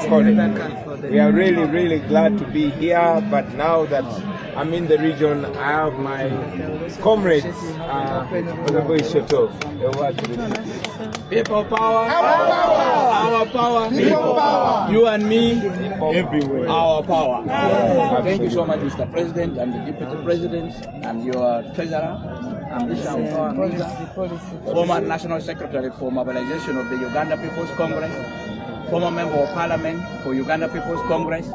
Kole. We are really, really glad to be here, but now that I'm in the region, I have my comrades for the voice shut off. People power, our power, people power. You and me, everywhere. Our power. Thank you so much, Mr. President and the Deputy President and your Treasurer. Former National Secretary for Mobilization of the Uganda People's Congress, former Member of Parliament for Uganda People's Congress,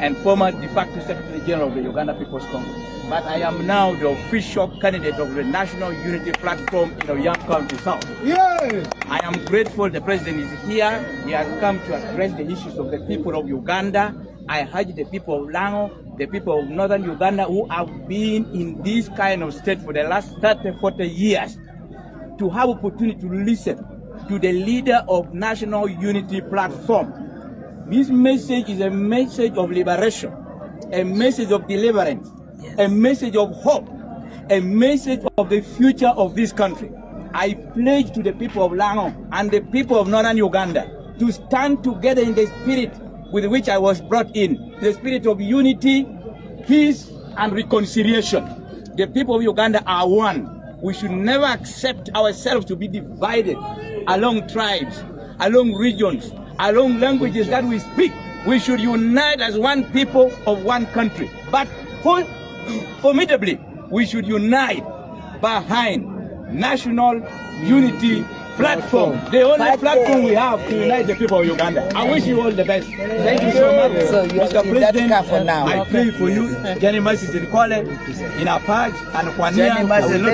and former de facto Secretary General of the Uganda People's Congress. But I am now the official candidate of the National Unity Platform in Oyan County South. Yeah. I am grateful the President is here. He has come to address the issues of the people of Uganda. I urge the people of Lango, the people of Northern Uganda who have been in this kind of state for the last 30, 40 years to have opportunity to listen to the leader of National Unity Platform. This message is a message of liberation, a message of deliverance, a message of hope, a message of the future of this country. I pledge to the people of Lango and the people of Northern Uganda to stand together in the spirit with which I was brought in, the spirit of unity, peace, and reconciliation. The people of Uganda are one. We should never accept ourselves to be divided along tribes, along regions, along languages that we speak. We should unite as one people of one country. But formidably, we should unite behind National Unity Platform, the only platform we have to unite the people of Uganda. I wish you all the best. Thank you so much, Mr. President. For now. I pray for you. Jenny Mercy in Kole, in Apaj, and Kwania.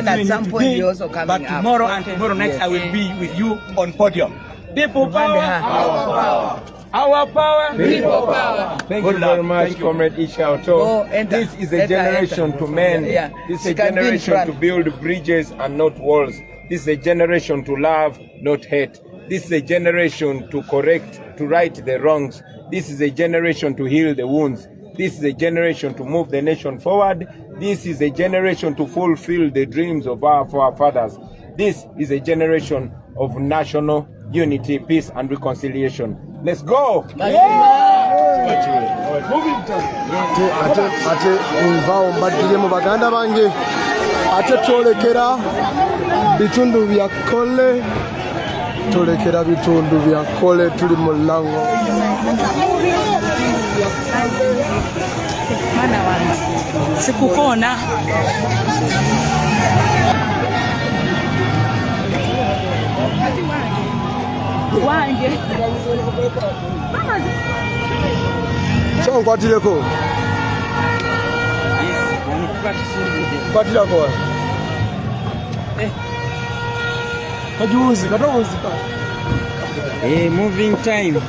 At some point you also coming but tomorrow and tomorrow next, I will be with you on podium. People power, our power. Our power, people power. Thank you very much, Comrade Isha Oto. This is a generation to mend. This is a generation to build bridges and not walls. This is a generation to love, not hate. This is a generation to correct, to right the wrongs. This is a generation to heal the wounds. This is a generation to move the nation forward. This is a generation to fulfill the dreams of our forefathers. This is a generation of national unity, peace, and reconciliation. Let's go! Ate nvaawo mbaddire mu baganda bange ate twolekera bitundu bya Kole, tolekera bitundu bya Kole, tuli mu Lango. Mwana wange sikukona wange mama so nkwatireko kwatirako kajuzi katawuzika moving time.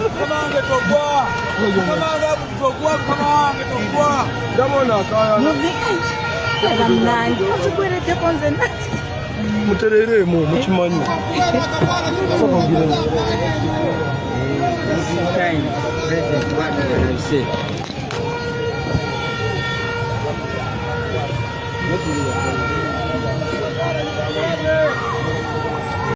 mutereremu mukimanyi Time.